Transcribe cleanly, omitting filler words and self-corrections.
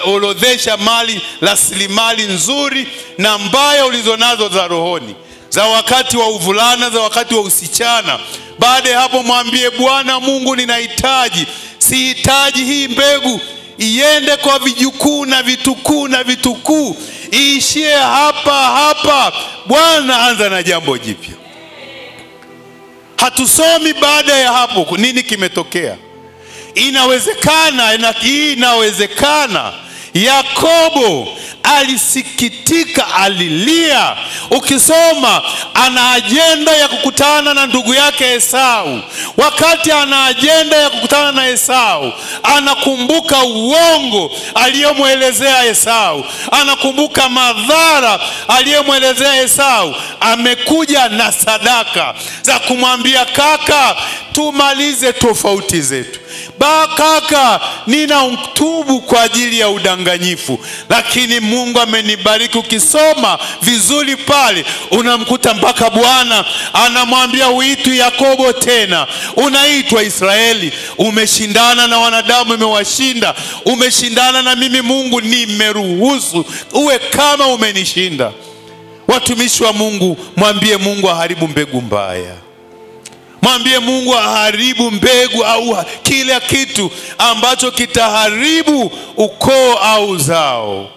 orodhesha mali, rasilimali nzuri na mbaya ulizonazo za rohoni, za wakati wa uvulana, za wakati wa usichana. Baada ya hapo mwambie Bwana Mungu, ninahitaji, sihitaji hii mbegu iende kwa vijukuu na vitukuu na vitukuu, iishie hapa. Bwana, anza na jambo jipya. Hatusomi baada ya hapo nini kimetokea. Inawezekana Yakobo alisikitika, alilia. Ukisoma ana ajenda ya kukutana na ndugu yake Esau. Wakati ana ajenda ya kukutana na Esau, anakumbuka uongo aliyomwelezea Esau, anakumbuka madhara aliyomwelezea Esau. Amekuja na sadaka za kumwambia, kaka, tumalize tofauti zetu. Kaka, ninautubu kwa ajili ya udanganyifu, lakini Mungu amenibariki. Ukisoma vizuri pale unamkuta mpaka Bwana anamwambia, uitwi Yakobo tena, unaitwa Israeli. Umeshindana na wanadamu, umewashinda. Umeshindana na mimi Mungu, nimeruhusu uwe kama umenishinda. Watumishi wa Mungu, mwambie Mungu aharibu mbegu mbaya. Mwambie Mungu aharibu mbegu au kila kitu ambacho kitaharibu ukoo au uzao.